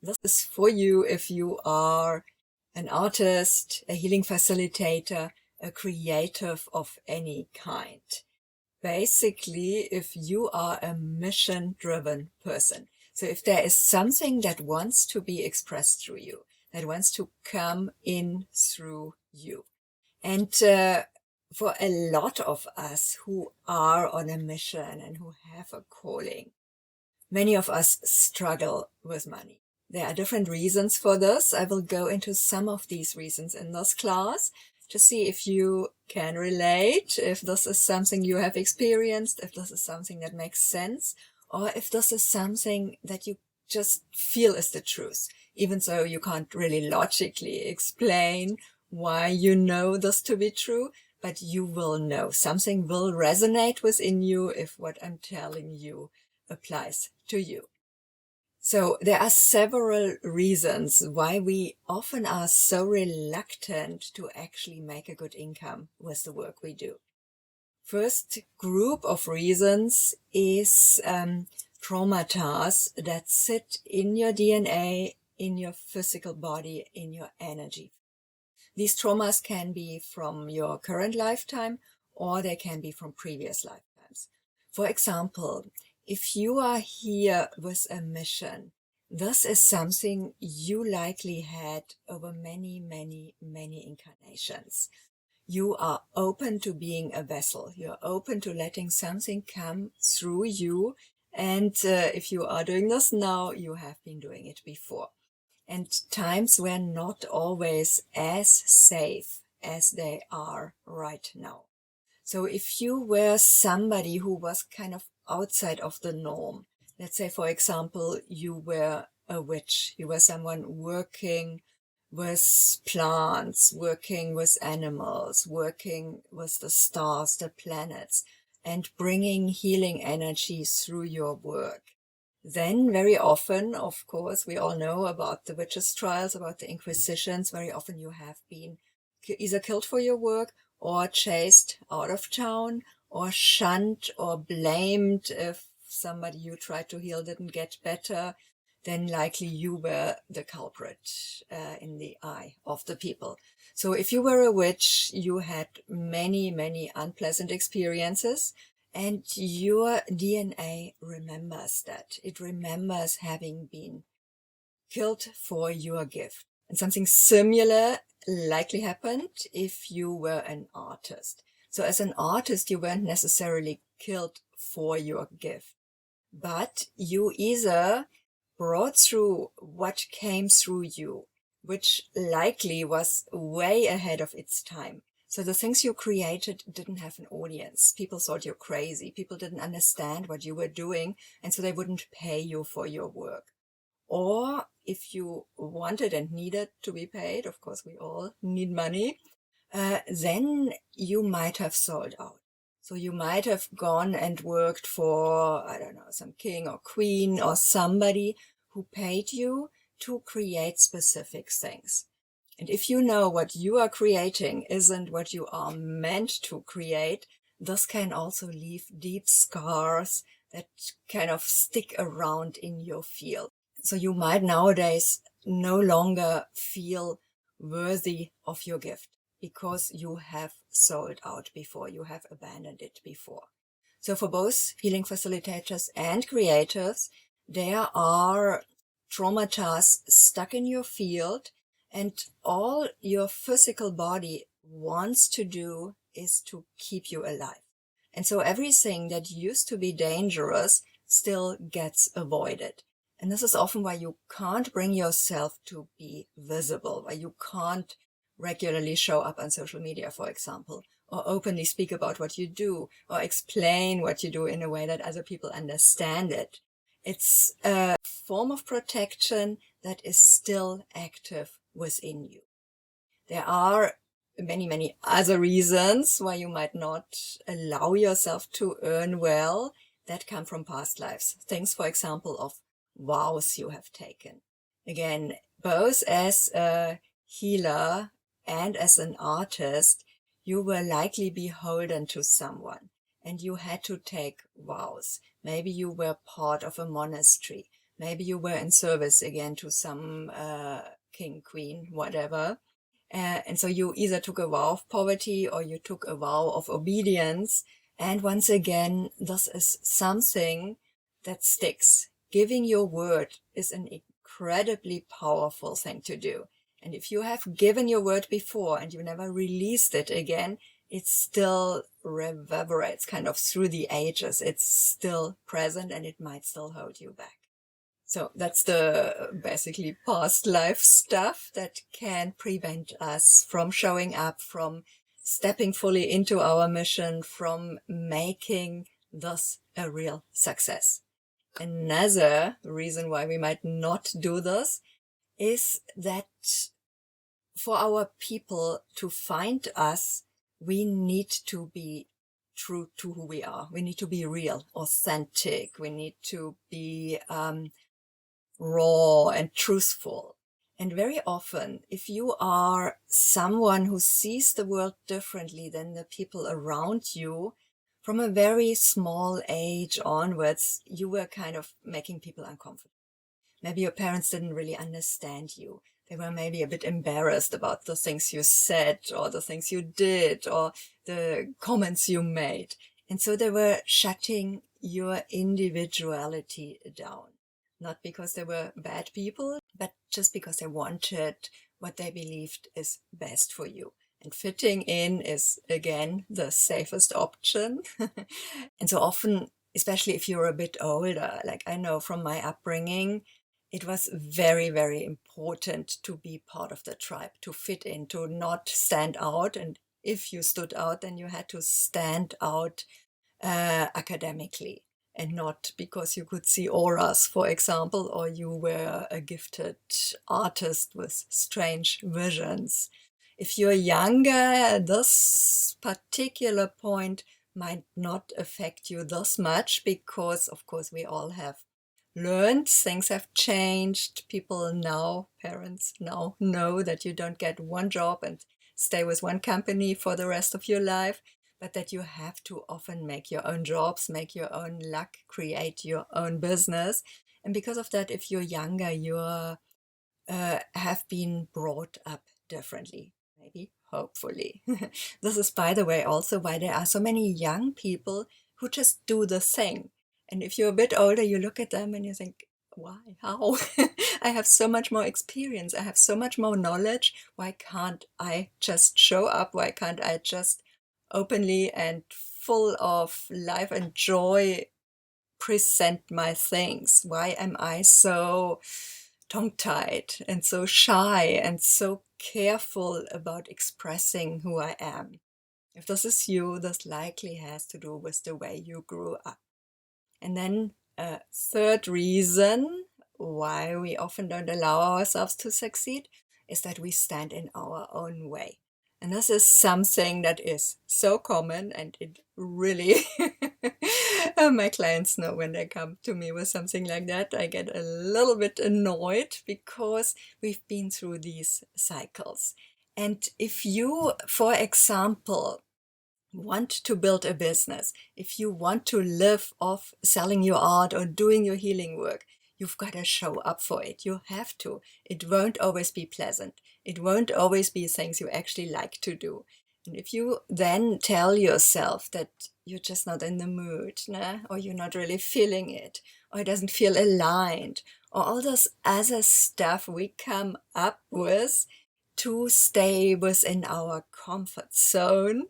This is for you if you are an artist, a healing facilitator, a creative of any kind. Basically, if you are a mission-driven person. So if there is something that wants to be expressed through you, that wants to come in through you. And for a lot of us who are on a mission and who have a calling, many of us struggle with money. There are different reasons for this. I will go into some of these reasons in this class to see if you can relate, if this is something you have experienced, if this is something that makes sense, or if this is something that you just feel is the truth, even though you can't really logically explain why you know this to be true, but you will know. Something will resonate within you if what I'm telling you applies to you. So there are several reasons why we often are so reluctant to actually make a good income with the work we do. First group of reasons is traumata that sit in your DNA, in your physical body, in your energy. These traumas can be from your current lifetime or they can be from previous lifetimes. For example, if you are here with a mission, this is something you likely had over many, many, many incarnations. You are open to being a vessel. You're open to letting something come through you. And if you are doing this now, you have been doing it before. And times were not always as safe as they are right now. So if you were somebody who was kind of outside of the norm, let's say, for example, you were a witch, you were someone working with plants, working with animals, working with the stars, the planets, and bringing healing energy through your work, then very often, of course, we all know about the witches' trials, about the inquisitions. Very often you have been either killed for your work or chased out of town or shunned or blamed if somebody you tried to heal didn't get better. Then likely you were the culprit in the eye of the people. So if you were a witch, you had many, many unpleasant experiences. And your DNA remembers that. It remembers having been killed for your gift. And something similar likely happened if you were an artist. So as an artist, you weren't necessarily killed for your gift, but you either brought through what came through you, which likely was way ahead of its time. So the things you created didn't have an audience. People thought you're crazy. People didn't understand what you were doing, and so they wouldn't pay you for your work. Or if you wanted and needed to be paid, of course we all need money, then you might have sold out. So you might have gone and worked for, I don't know, some king or queen or somebody who paid you to create specific things. And if you know what you are creating isn't what you are meant to create, this can also leave deep scars that kind of stick around in your field. So you might nowadays no longer feel worthy of your gift because you have sold out before, you have abandoned it before. So for both healing facilitators and creatives, there are traumata stuck in your field, and all your physical body wants to do is to keep you alive. And so everything that used to be dangerous still gets avoided. And this is often why you can't bring yourself to be visible, why you can't regularly show up on social media, for example, or openly speak about what you do, or explain what you do in a way that other people understand it. It's a form of protection that is still active within you. There are many, many other reasons why you might not allow yourself to earn well that come from past lives. Things, for example, of vows you have taken. Again, both as a healer and as an artist, you were likely beholden to someone and you had to take vows. Maybe you were part of a monastery. Maybe you were in service again to some king, queen, whatever. And so you either took a vow of poverty or you took a vow of obedience. And once again, this is something that sticks. Giving your word is an incredibly powerful thing to do. And if you have given your word before and you never released it again, it still reverberates kind of through the ages. It's still present and it might still hold you back. So that's the basically past life stuff that can prevent us from showing up, from stepping fully into our mission, from making this a real success. Another reason why we might not do this is that for our people to find us, we need to be true to who we are. We need to be real, authentic. We need to be raw and truthful. And very often, if you are someone who sees the world differently than the people around you, from a very small age onwards, you were kind of making people uncomfortable. Maybe your parents didn't really understand you. They were maybe a bit embarrassed about the things you said or the things you did or the comments you made. And so they were shutting your individuality down. Not because they were bad people, but just because they wanted what they believed is best for you. And fitting in is, again, the safest option. And so often, especially if you're a bit older, like I know from my upbringing, it was very, very important to be part of the tribe, to fit in, to not stand out. And if you stood out, then you had to stand out academically, and not because you could see auras, for example, or you were a gifted artist with strange visions. If you're younger, this particular point might not affect you this much because, of course, we all have learned, things have changed. People now, parents now know that you don't get one job and stay with one company for the rest of your life, but that you have to often make your own jobs, make your own luck, create your own business. And because of that, if you're younger, you have been brought up differently, maybe, hopefully. This is, by the way, also why there are so many young people who just do the thing. And if you're a bit older, you look at them and you think, why? How? I have so much more experience. I have so much more knowledge. Why can't I just show up? Why can't I just openly and full of life and joy present my things? Why am I so tongue-tied and so shy and so careful about expressing who I am? If this is you, this likely has to do with the way you grew up. And then a third reason why we often don't allow ourselves to succeed is that we stand in our own way. And this is something that is so common, and it really, my clients know when they come to me with something like that, I get a little bit annoyed because we've been through these cycles. And if you, for example, want to build a business, if you want to live off selling your art or doing your healing work, you've got to show up for it. You have to. It won't always be pleasant. It won't always be things you actually like to do. And if you then tell yourself that you're just not in the mood, nah, or you're not really feeling it, or it doesn't feel aligned, or all this other stuff we come up with to stay within our comfort zone,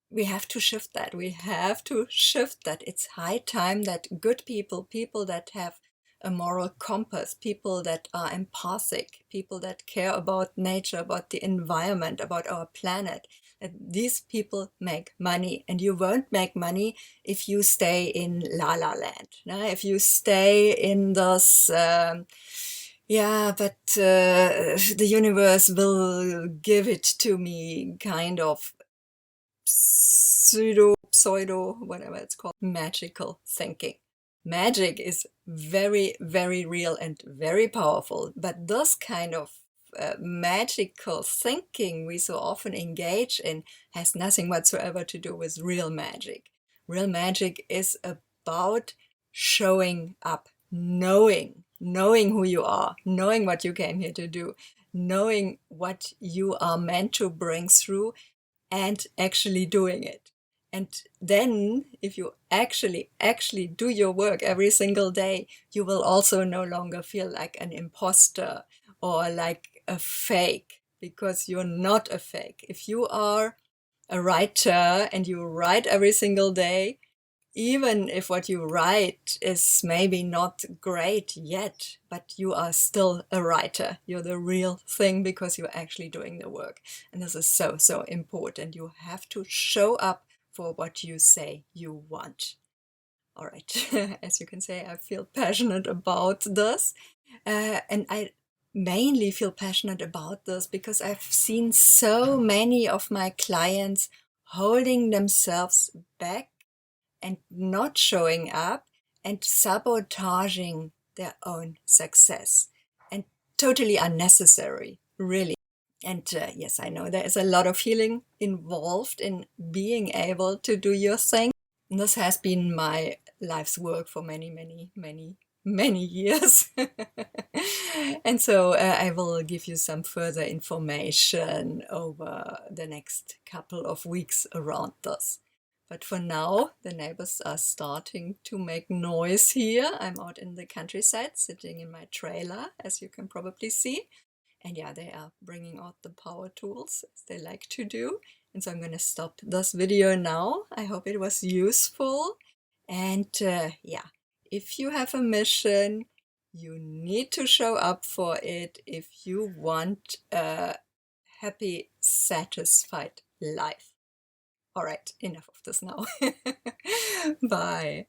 we have to shift that. We have to shift that. It's high time that good people, people that have a moral compass, people that are empathic, people that care about nature, about the environment, about our planet, that these people make money. And you won't make money if you stay in La La Land. No? If you stay in this, but the universe will give it to me kind of pseudo, whatever it's called, magical thinking. Magic is very, very real and very powerful, but this kind of magical thinking we so often engage in has nothing whatsoever to do with real magic. Real magic is about showing up knowing who you are, knowing what you came here to do, knowing what you are meant to bring through, and actually doing it. And then if you actually do your work every single day, you will also no longer feel like an imposter or like a fake, because you're not a fake. If you are a writer and you write every single day, even if what you write is maybe not great yet, but you are still a writer. You're the real thing because you're actually doing the work. And this is so, so important. You have to show up for what you say you want. All right. As you can say, I feel passionate about this. And I mainly feel passionate about this because I've seen so many of my clients holding themselves back and not showing up and sabotaging their own success, and totally unnecessary, really. And yes, I know there is a lot of healing involved in being able to do your thing. And this has been my life's work for many, many, many, many years. And so I will give you some further information over the next couple of weeks around this. But for now, the neighbors are starting to make noise here. I'm out in the countryside, sitting in my trailer, as you can probably see. And yeah, they are bringing out the power tools, as they like to do. And so I'm going to stop this video now. I hope it was useful. And yeah, if you have a mission, you need to show up for it if you want a happy, satisfied life. All right, enough of this now. Bye.